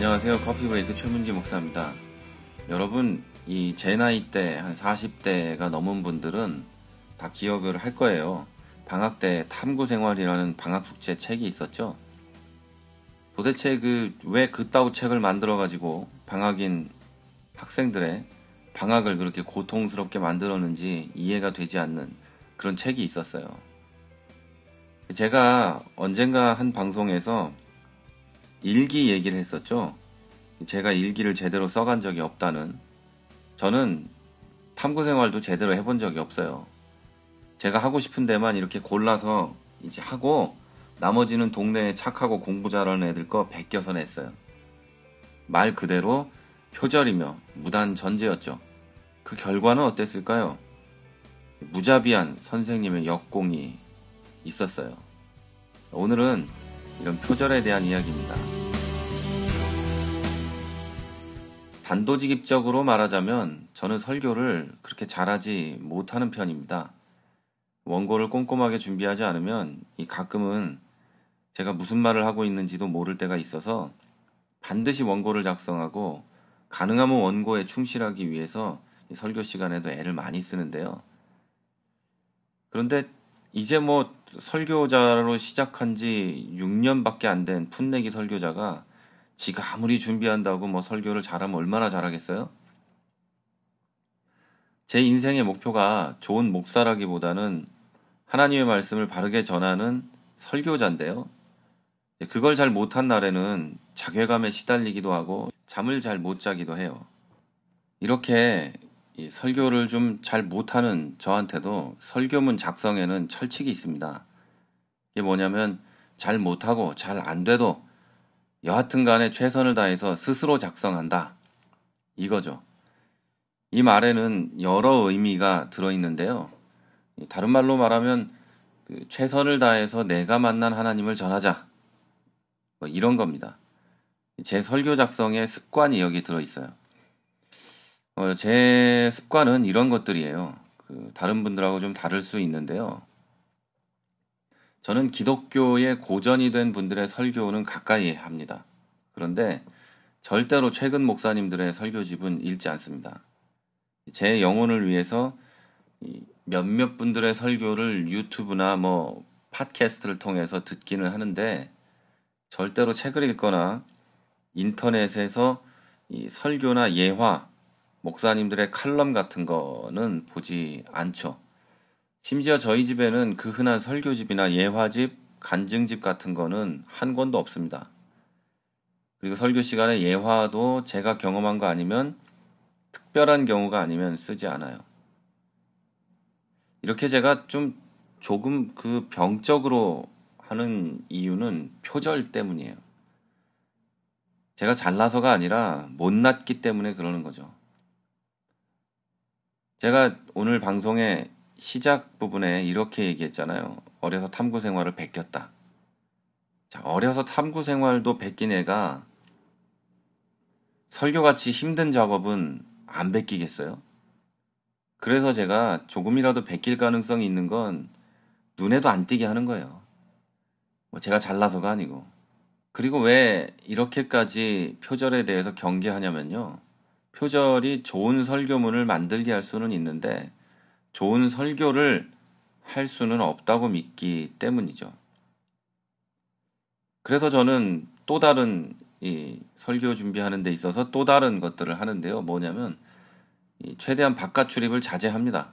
안녕하세요. 커피브레이크 최문기 목사입니다. 여러분, 제 나이 때 한 40대가 넘은 분들은 다 기억을 할 거예요. 방학 때 탐구생활이라는 방학 숙제 책이 있었죠. 도대체 왜 그따구 책을 만들어가지고 방학인 학생들의 방학을 그렇게 고통스럽게 만들었는지 이해가 되지 않는 그런 책이 있었어요. 제가 언젠가 한 방송에서 일기 얘기를 했었죠. 제가 일기를 제대로 써간 적이 없다는. 저는 탐구 생활도 제대로 해본 적이 없어요. 제가 하고 싶은 데만 이렇게 골라서 이제 하고 나머지는 동네에 착하고 공부 잘하는 애들 거 베껴서 냈어요. 말 그대로 표절이며 무단 전제였죠. 그 결과는 어땠을까요? 무자비한 선생님의 역공이 있었어요. 오늘은 이런 표절에 대한 이야기입니다. 단도직입적으로 말하자면 저는 설교를 그렇게 잘하지 못하는 편입니다. 원고를 꼼꼼하게 준비하지 않으면 가끔은 제가 무슨 말을 하고 있는지도 모를 때가 있어서 반드시 원고를 작성하고 가능하면 원고에 충실하기 위해서 설교 시간에도 애를 많이 쓰는데요. 그런데 이제 설교자로 시작한 지 6년밖에 안 된 풋내기 설교자가 지가 아무리 준비한다고 설교를 잘하면 얼마나 잘하겠어요? 제 인생의 목표가 좋은 목사라기보다는 하나님의 말씀을 바르게 전하는 설교자인데요. 그걸 잘 못한 날에는 자괴감에 시달리기도 하고 잠을 잘 못 자기도 해요. 이렇게 이 설교를 좀 잘 못하는 저한테도 설교문 작성에는 철칙이 있습니다. 이게 뭐냐면 잘 못하고 잘 안 돼도 여하튼 간에 최선을 다해서 스스로 작성한다. 이거죠. 이 말에는 여러 의미가 들어있는데요. 다른 말로 말하면 최선을 다해서 내가 만난 하나님을 전하자. 이런 겁니다. 제 설교 작성에 습관이 여기 들어있어요. 제 습관은 이런 것들이에요. 다른 분들하고 좀 다를 수 있는데요. 저는 기독교의 고전이 된 분들의 설교는 가까이 합니다. 그런데 절대로 최근 목사님들의 설교집은 읽지 않습니다. 제 영혼을 위해서 몇몇 분들의 설교를 유튜브나 팟캐스트를 통해서 듣기는 하는데 절대로 책을 읽거나 인터넷에서 설교나 예화, 목사님들의 칼럼 같은 거는 보지 않죠. 심지어 저희 집에는 그 흔한 설교집이나 예화집, 간증집 같은 거는 한 권도 없습니다. 그리고 설교 시간에 예화도 제가 경험한 거 아니면 특별한 경우가 아니면 쓰지 않아요. 이렇게 제가 조금 병적으로 하는 이유는 표절 때문이에요. 제가 잘나서가 아니라 못났기 때문에 그러는 거죠. 제가 오늘 방송의 시작 부분에 이렇게 얘기했잖아요. 어려서 탐구 생활을 베꼈다. 자, 어려서 탐구 생활도 베낀 애가 설교같이 힘든 작업은 안 베끼겠어요? 그래서 제가 조금이라도 베낄 가능성이 있는 건 눈에도 안 띄게 하는 거예요. 제가 잘나서가 아니고. 그리고 왜 이렇게까지 표절에 대해서 경계하냐면요. 표절이 좋은 설교문을 만들게 할 수는 있는데 좋은 설교를 할 수는 없다고 믿기 때문이죠. 그래서 저는 또 다른 이 설교 준비하는 데 있어서 또 다른 것들을 하는데요. 뭐냐면 최대한 바깥 출입을 자제합니다.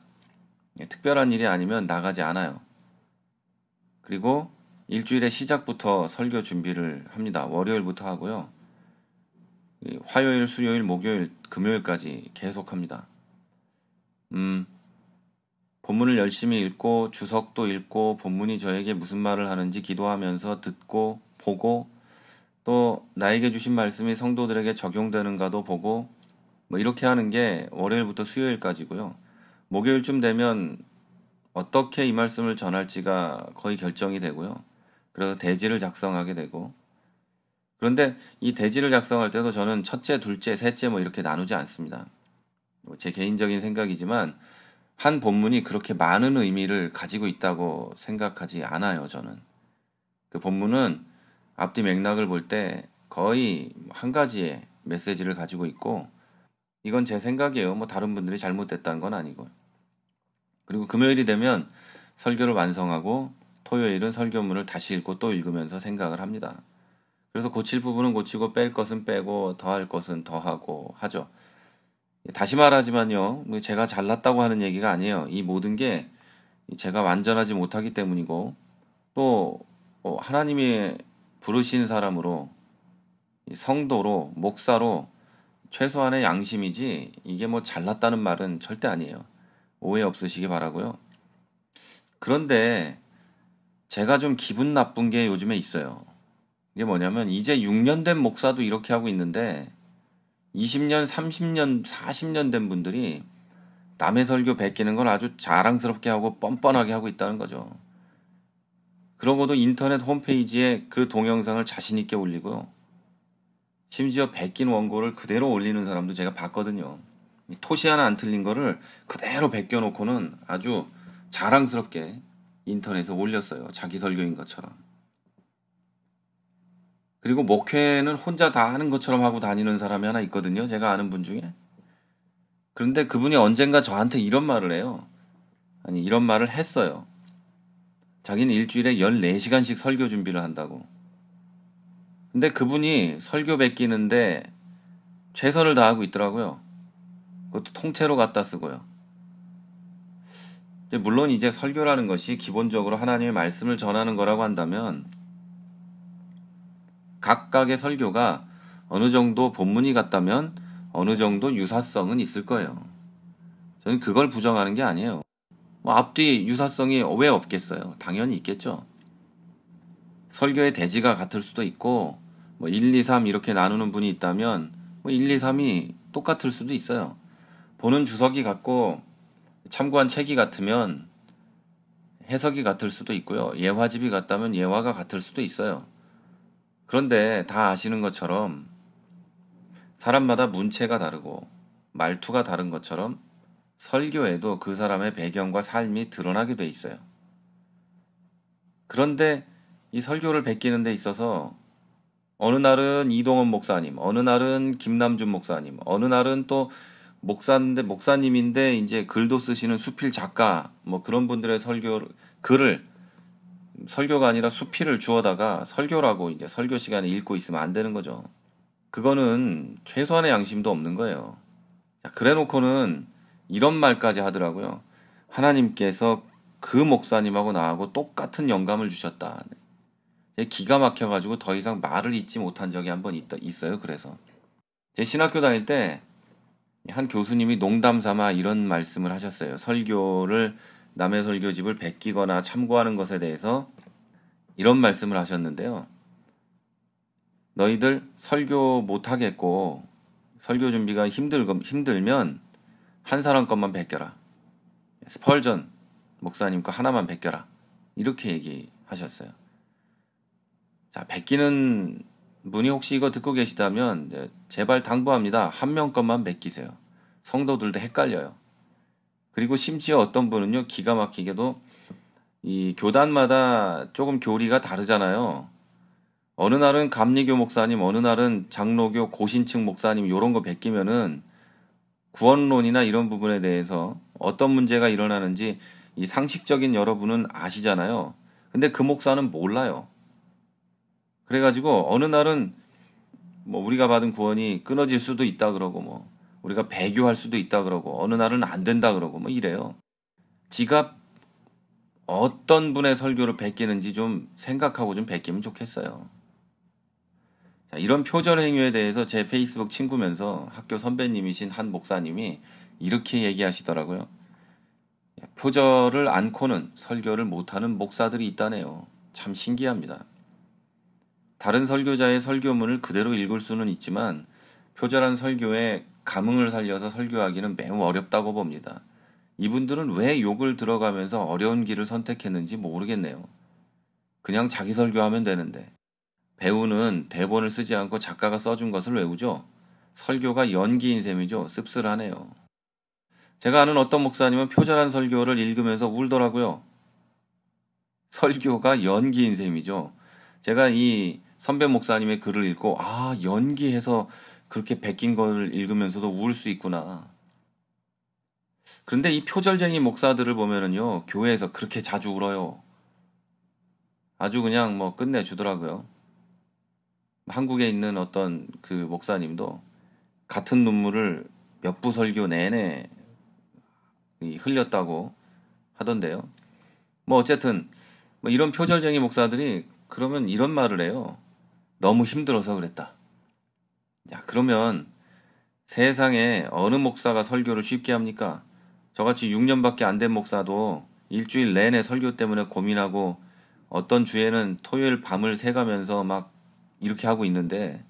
특별한 일이 아니면 나가지 않아요. 그리고 일주일의 시작부터 설교 준비를 합니다. 월요일부터 하고요. 화요일, 수요일, 목요일, 금요일까지 계속합니다. 본문을 열심히 읽고 주석도 읽고 본문이 저에게 무슨 말을 하는지 기도하면서 듣고 보고 또 나에게 주신 말씀이 성도들에게 적용되는가도 보고 이렇게 하는 게 월요일부터 수요일까지고요. 목요일쯤 되면 어떻게 이 말씀을 전할지가 거의 결정이 되고요. 그래서 대지를 작성하게 되고 그런데 이 대지를 작성할 때도 저는 첫째, 둘째, 셋째 이렇게 나누지 않습니다. 제 개인적인 생각이지만 한 본문이 그렇게 많은 의미를 가지고 있다고 생각하지 않아요, 저는. 그 본문은 앞뒤 맥락을 볼 때 거의 한 가지의 메시지를 가지고 있고, 이건 제 생각이에요. 뭐 다른 분들이 잘못됐다는 건 아니고. 그리고 금요일이 되면 설교를 완성하고 토요일은 설교문을 다시 읽고 또 읽으면서 생각을 합니다. 그래서 고칠 부분은 고치고 뺄 것은 빼고 더할 것은 더하고 하죠. 다시 말하지만요, 뭐 제가 잘났다고 하는 얘기가 아니에요. 이 모든 게 제가 완전하지 못하기 때문이고, 또 하나님이 부르신 사람으로, 성도로, 목사로 최소한의 양심이지, 이게 뭐 잘났다는 말은 절대 아니에요. 오해 없으시기 바라고요. 그런데 제가 좀 기분 나쁜 게 요즘에 있어요. 이게 뭐냐면 이제 6년 된 목사도 이렇게 하고 있는데 20년, 30년, 40년 된 분들이 남의 설교 베끼는 걸 아주 자랑스럽게 하고 뻔뻔하게 하고 있다는 거죠. 그러고도 인터넷 홈페이지에 그 동영상을 자신 있게 올리고요. 심지어 베낀 원고를 그대로 올리는 사람도 제가 봤거든요. 토시 하나 안 틀린 거를 그대로 베껴놓고는 아주 자랑스럽게 인터넷에 올렸어요. 자기 설교인 것처럼. 그리고 목회는 혼자 다 하는 것처럼 하고 다니는 사람이 하나 있거든요. 제가 아는 분 중에. 그런데 그분이 언젠가 저한테 이런 말을 해요. 아니, 이런 말을 했어요. 자기는 일주일에 14시간씩 설교 준비를 한다고. 근데 그분이 설교 베끼는데 최선을 다하고 있더라고요. 그것도 통째로 갖다 쓰고요. 물론 이제 설교라는 것이 기본적으로 하나님의 말씀을 전하는 거라고 한다면 각각의 설교가 어느 정도 본문이 같다면 어느 정도 유사성은 있을 거예요. 저는 그걸 부정하는 게 아니에요. 뭐 앞뒤 유사성이 왜 없겠어요? 당연히 있겠죠. 설교의 대지가 같을 수도 있고 뭐 1, 2, 3 이렇게 나누는 분이 있다면 뭐 1, 2, 3이 똑같을 수도 있어요. 보는 주석이 같고 참고한 책이 같으면 해석이 같을 수도 있고요. 예화집이 같다면 예화가 같을 수도 있어요. 그런데 다 아시는 것처럼 사람마다 문체가 다르고 말투가 다른 것처럼 설교에도 그 사람의 배경과 삶이 드러나게 돼 있어요. 그런데 이 설교를 베끼는 데 있어서 어느 날은 이동원 목사님, 어느 날은 김남준 목사님, 어느 날은 또 목사인데 목사님인데 이제 글도 쓰시는 수필 작가 뭐 그런 분들의 글을 설교가 아니라 수필을 주워다가 설교라고 이제 설교 시간에 읽고 있으면 안 되는 거죠. 그거는 최소한의 양심도 없는 거예요. 자, 그래 놓고는 이런 말까지 하더라고요. 하나님께서 그 목사님하고 나하고 똑같은 영감을 주셨다. 기가 막혀가지고 더 이상 말을 잇지 못한 적이 한 번 있어요. 그래서 제 신학교 다닐 때 한 교수님이 농담 삼아 이런 말씀을 하셨어요. 설교를 남의 설교집을 베끼거나 참고하는 것에 대해서 이런 말씀을 하셨는데요. 너희들 설교 못하겠고 설교 준비가 힘들면 한 사람 것만 베껴라. 스펄전 목사님 거 하나만 베껴라. 이렇게 얘기하셨어요. 자, 베끼는 분이 혹시 이거 듣고 계시다면 제발 당부합니다. 한 명 것만 베끼세요. 성도들도 헷갈려요. 그리고 심지어 어떤 분은요, 기가 막히게도 이 교단마다 조금 교리가 다르잖아요. 어느 날은 감리교 목사님, 어느 날은 장로교 고신층 목사님 이런 거 베끼면은 구원론이나 이런 부분에 대해서 어떤 문제가 일어나는지 이 상식적인 여러분은 아시잖아요. 근데 그 목사는 몰라요. 그래가지고 어느 날은 뭐 우리가 받은 구원이 끊어질 수도 있다 그러고 뭐 우리가 배교할 수도 있다 그러고 어느 날은 안 된다 그러고 뭐 이래요. 지가 어떤 분의 설교를 베끼는지 좀 생각하고 좀 베끼면 좋겠어요. 자, 이런 표절 행위에 대해서 제 페이스북 친구면서 학교 선배님이신 한 목사님이 이렇게 얘기하시더라고요. 표절을 않고는 설교를 못하는 목사들이 있다네요. 참 신기합니다. 다른 설교자의 설교문을 그대로 읽을 수는 있지만 표절한 설교에 감흥을 살려서 설교하기는 매우 어렵다고 봅니다. 이분들은 왜 욕을 들어가면서 어려운 길을 선택했는지 모르겠네요. 그냥 자기 설교하면 되는데. 배우는 대본을 쓰지 않고 작가가 써준 것을 외우죠. 설교가 연기인 셈이죠. 씁쓸하네요. 제가 아는 어떤 목사님은 표절한 설교를 읽으면서 울더라고요. 설교가 연기인 셈이죠. 제가 이 선배 목사님의 글을 읽고 연기해서 그렇게 베낀 걸 읽으면서도 울 수 있구나. 그런데 이 표절쟁이 목사들을 보면은요, 교회에서 그렇게 자주 울어요. 아주 그냥 뭐 끝내주더라고요. 한국에 있는 어떤 그 목사님도 같은 눈물을 몇 부 설교 내내 흘렸다고 하던데요. 뭐 어쨌든 뭐 이런 표절쟁이 목사들이 그러면 이런 말을 해요. 너무 힘들어서 그랬다. 야, 그러면 세상에 어느 목사가 설교를 쉽게 합니까? 저같이 6년밖에 안 된 목사도 일주일 내내 설교 때문에 고민하고 어떤 주에는 토요일 밤을 새가면서 막 이렇게 하고 있는데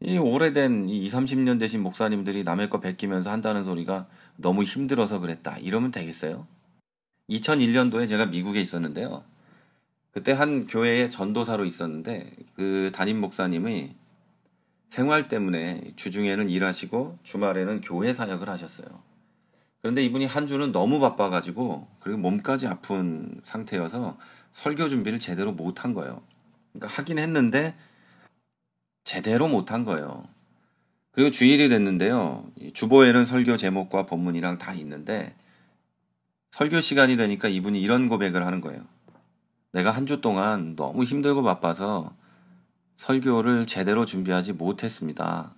이 오래된 이 2, 30년 되신 목사님들이 남의 거 베끼면서 한다는 소리가 너무 힘들어서 그랬다. 이러면 되겠어요? 2001년도에 제가 미국에 있었는데요. 그때 한 교회에 전도사로 있었는데 그 담임 목사님이 생활 때문에 주중에는 일하시고 주말에는 교회 사역을 하셨어요. 그런데 이분이 한 주는 너무 바빠가지고 그리고 몸까지 아픈 상태여서 설교 준비를 제대로 못한 거예요. 그러니까 하긴 했는데 제대로 못한 거예요. 그리고 주일이 됐는데요. 이 주보에는 설교 제목과 본문이랑 다 있는데 설교 시간이 되니까 이분이 이런 고백을 하는 거예요. 내가 한 주 동안 너무 힘들고 바빠서 설교를 제대로 준비하지 못했습니다.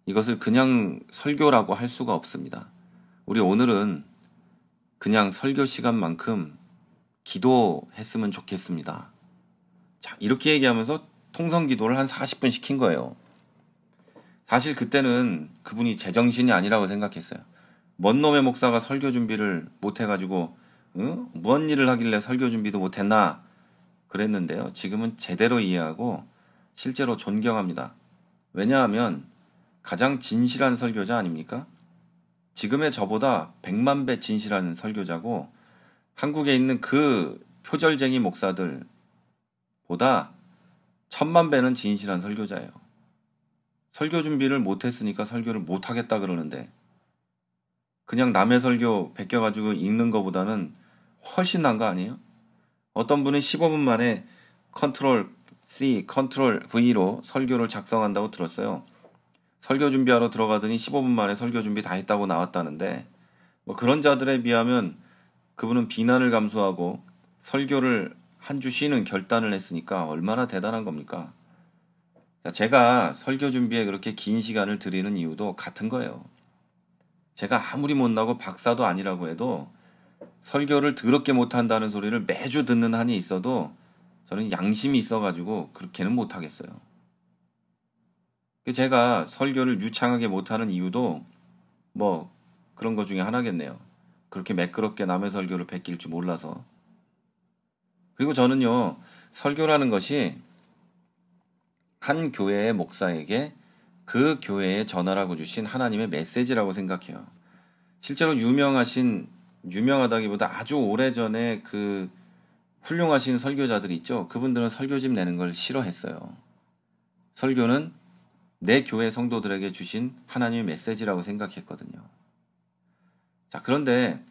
이것을 그냥 설교라고 할 수가 없습니다. 우리 오늘은 그냥 설교 시간만큼 기도했으면 좋겠습니다. 자, 이렇게 얘기하면서 통성 기도를 한 40분 시킨 거예요. 사실 그때는 그분이 제정신이 아니라고 생각했어요. 뭔 놈의 목사가 설교 준비를 못 해가지고, 응? 무슨 일을 하길래 설교 준비도 못 했나? 그랬는데요. 지금은 제대로 이해하고 실제로 존경합니다. 왜냐하면 가장 진실한 설교자 아닙니까? 지금의 저보다 100만 배 진실한 설교자고 한국에 있는 그 표절쟁이 목사들보다 1000만 배는 진실한 설교자예요. 설교 준비를 못했으니까 설교를 못하겠다 그러는데 그냥 남의 설교 베껴가지고 읽는 것보다는 훨씬 나은 거 아니에요? 어떤 분은 15분 만에 컨트롤 C, 컨트롤 V로 설교를 작성한다고 들었어요. 설교 준비하러 들어가더니 15분 만에 설교 준비 다 했다고 나왔다는데 뭐 그런 자들에 비하면 그분은 비난을 감수하고 설교를 한 주 쉬는 결단을 했으니까 얼마나 대단한 겁니까? 자, 제가 설교 준비에 그렇게 긴 시간을 들이는 이유도 같은 거예요. 제가 아무리 못나고 박사도 아니라고 해도 설교를 더럽게 못한다는 소리를 매주 듣는 한이 있어도 저는 양심이 있어가지고 그렇게는 못하겠어요. 제가 설교를 유창하게 못하는 이유도 뭐 그런 것 중에 하나겠네요. 그렇게 매끄럽게 남의 설교를 베낄 줄 몰라서. 그리고 저는요, 설교라는 것이 한 교회의 목사에게 그 교회에 전하라고 주신 하나님의 메시지라고 생각해요. 실제로 유명하다기보다 아주 오래전에 그 훌륭하신 설교자들 있죠. 그분들은 설교집 내는 걸 싫어했어요. 설교는 내 교회 성도들에게 주신 하나님의 메시지라고 생각했거든요. 자, 그런데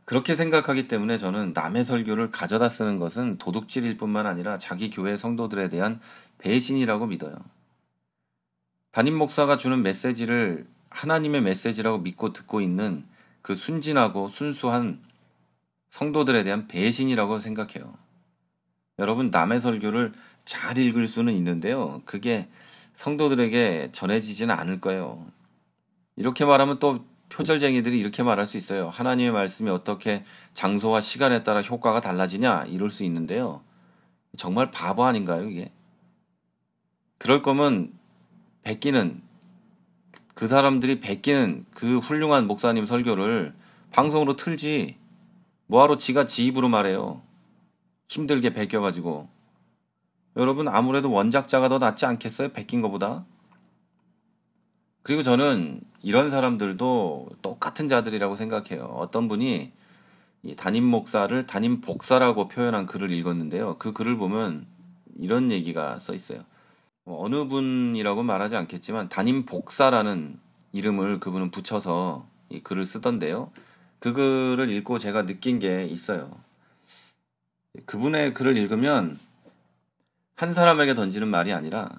그렇게 생각하기 때문에 저는 남의 설교를 가져다 쓰는 것은 도둑질일 뿐만 아니라 자기 교회 성도들에 대한 배신이라고 믿어요. 담임 목사가 주는 메시지를 하나님의 메시지라고 믿고 듣고 있는 그 순진하고 순수한 성도들에 대한 배신이라고 생각해요. 여러분, 남의 설교를 잘 읽을 수는 있는데요. 그게 성도들에게 전해지지는 않을 거예요. 이렇게 말하면 또 표절쟁이들이 이렇게 말할 수 있어요. 하나님의 말씀이 어떻게 장소와 시간에 따라 효과가 달라지냐? 이럴 수 있는데요. 정말 바보 아닌가요, 이게? 그럴 거면 베끼는, 그 사람들이 베끼는 그 훌륭한 목사님 설교를 방송으로 틀지, 뭐하러 지가 지 입으로 말해요. 힘들게 베껴가지고. 여러분, 아무래도 원작자가 더 낫지 않겠어요? 베낀 거보다? 그리고 저는 이런 사람들도 똑같은 자들이라고 생각해요. 어떤 분이 이 담임 목사를 담임 복사라고 표현한 글을 읽었는데요. 그 글을 보면 이런 얘기가 써 있어요. 어느 분이라고 말하지 않겠지만 담임 복사라는 이름을 그분은 붙여서 이 글을 쓰던데요. 그 글을 읽고 제가 느낀 게 있어요. 그분의 글을 읽으면 한 사람에게 던지는 말이 아니라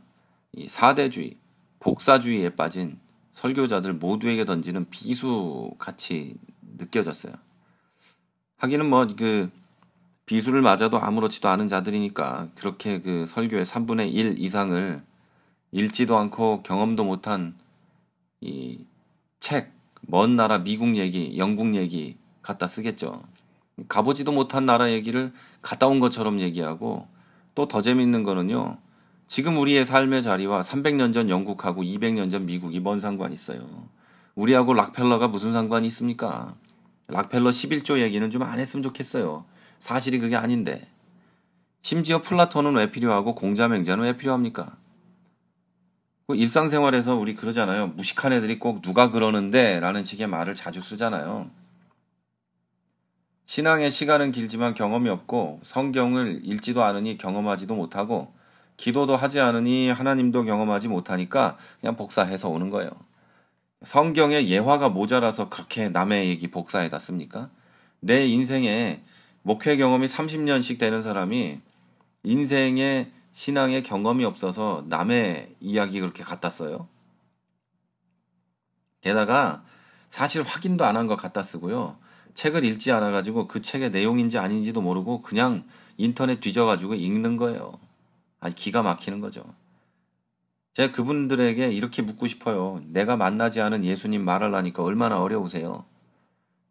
이 사대주의, 복사주의에 빠진 설교자들 모두에게 던지는 비수 같이 느껴졌어요. 하기는 뭐 그 비수를 맞아도 아무렇지도 않은 자들이니까 그렇게 그 설교의 3분의 1 이상을 읽지도 않고 경험도 못한 이 책, 먼 나라 미국 얘기, 영국 얘기 갖다 쓰겠죠. 가보지도 못한 나라 얘기를 갔다 온 것처럼 얘기하고 또 더 재밌는 거는요. 지금 우리의 삶의 자리와 300년 전 영국하고 200년 전 미국이 뭔 상관이 있어요. 우리하고 락펠러가 무슨 상관이 있습니까? 락펠러 11조 얘기는 좀 안 했으면 좋겠어요. 사실이 그게 아닌데. 심지어 플라톤은 왜 필요하고 공자맹자는 왜 필요합니까? 일상생활에서 우리 그러잖아요. 무식한 애들이 꼭 누가 그러는데 라는 식의 말을 자주 쓰잖아요. 신앙의 시간은 길지만 경험이 없고 성경을 읽지도 않으니 경험하지도 못하고 기도도 하지 않으니 하나님도 경험하지 못하니까 그냥 복사해서 오는 거예요. 성경에 예화가 모자라서 그렇게 남의 얘기 복사해다 씁니까? 내 인생에 목회 경험이 30년씩 되는 사람이 인생의 신앙의 경험이 없어서 남의 이야기 그렇게 갖다 써요? 게다가 사실 확인도 안 한 거 갖다 쓰고요. 책을 읽지 않아가지고 그 책의 내용인지 아닌지도 모르고 그냥 인터넷 뒤져가지고 읽는 거예요. 아니, 기가 막히는 거죠. 제가 그분들에게 이렇게 묻고 싶어요. 내가 만나지 않은 예수님 말하려니까 얼마나 어려우세요?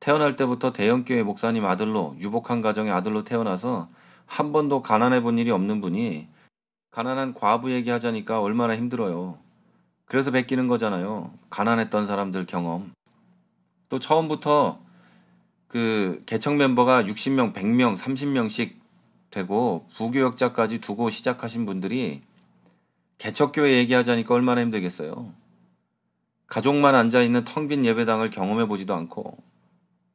태어날 때부터 대형교회 목사님 아들로, 유복한 가정의 아들로 태어나서 한 번도 가난해 본 일이 없는 분이 가난한 과부 얘기하자니까 얼마나 힘들어요. 그래서 베끼는 거잖아요. 가난했던 사람들 경험. 또 처음부터 그 개척 멤버가 60명, 100명, 30명씩 되고 부교역자까지 두고 시작하신 분들이 개척교회 얘기하자니까 얼마나 힘들겠어요. 가족만 앉아있는 텅 빈 예배당을 경험해보지도 않고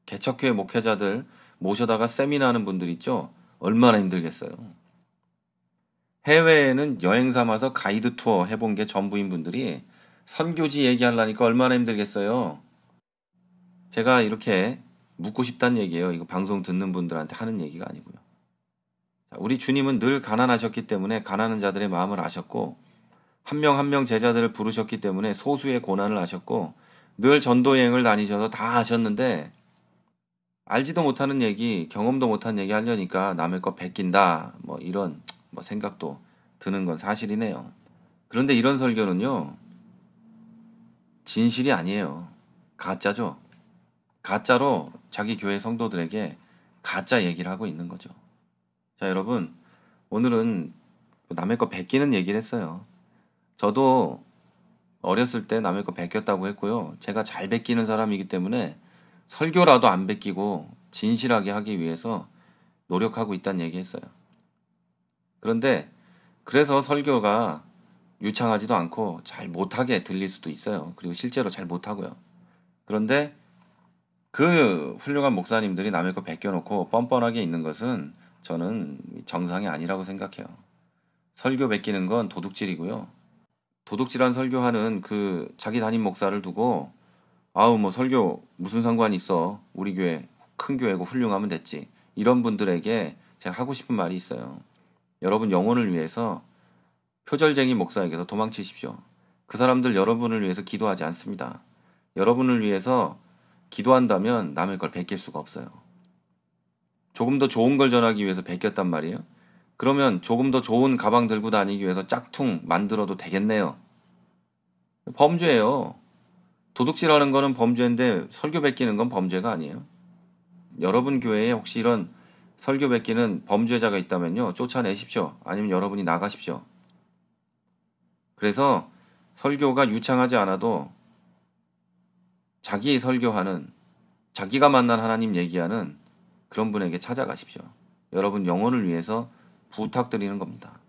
개척교회 목회자들 모셔다가 세미나 하는 분들 있죠. 얼마나 힘들겠어요. 해외에는 여행 삼아서 가이드 투어 해본 게 전부인 분들이 선교지 얘기하려니까 얼마나 힘들겠어요. 제가 이렇게 묻고 싶다는 얘기예요. 이거 방송 듣는 분들한테 하는 얘기가 아니고요. 우리 주님은 늘 가난하셨기 때문에 가난한 자들의 마음을 아셨고 한 명 한 명 제자들을 부르셨기 때문에 소수의 고난을 아셨고 늘 전도 여행을 다니셔서 다 하셨는데 알지도 못하는 얘기, 경험도 못한 얘기 하려니까 남의 거 베낀다. 뭐 이런 뭐 생각도 드는 건 사실이네요. 그런데 이런 설교는요. 진실이 아니에요. 가짜죠. 가짜로 자기 교회 성도들에게 가짜 얘기를 하고 있는 거죠. 자, 여러분, 오늘은 남의 거 베끼는 얘기를 했어요. 저도 어렸을 때 남의 거 베꼈다고 했고요. 제가 잘 베끼는 사람이기 때문에 설교라도 안 베끼고 진실하게 하기 위해서 노력하고 있다는 얘기 했어요. 그런데 그래서 설교가 유창하지도 않고 잘 못하게 들릴 수도 있어요. 그리고 실제로 잘 못하고요. 그런데 그 훌륭한 목사님들이 남의 거 베껴놓고 뻔뻔하게 있는 것은 저는 정상이 아니라고 생각해요. 설교 베끼는 건 도둑질이고요. 도둑질한 설교하는 그 자기 담임 목사를 두고 아우 뭐 설교 무슨 상관이 있어. 우리 교회 큰 교회고 훌륭하면 됐지. 이런 분들에게 제가 하고 싶은 말이 있어요. 여러분 영혼을 위해서 표절쟁이 목사에게서 도망치십시오. 그 사람들 여러분을 위해서 기도하지 않습니다. 여러분을 위해서 기도한다면 남의 걸 베낄 수가 없어요. 조금 더 좋은 걸 전하기 위해서 베꼈단 말이에요. 그러면 조금 더 좋은 가방 들고 다니기 위해서 짝퉁 만들어도 되겠네요. 범죄예요. 도둑질하는 거는 범죄인데 설교 베끼는 건 범죄가 아니에요. 여러분 교회에 혹시 이런 설교 베끼는 범죄자가 있다면요. 쫓아내십시오. 아니면 여러분이 나가십시오. 그래서 설교가 유창하지 않아도 자기 설교하는 자기가 만난 하나님 얘기하는 그런 분에게 찾아가십시오. 여러분 영혼을 위해서 부탁드리는 겁니다.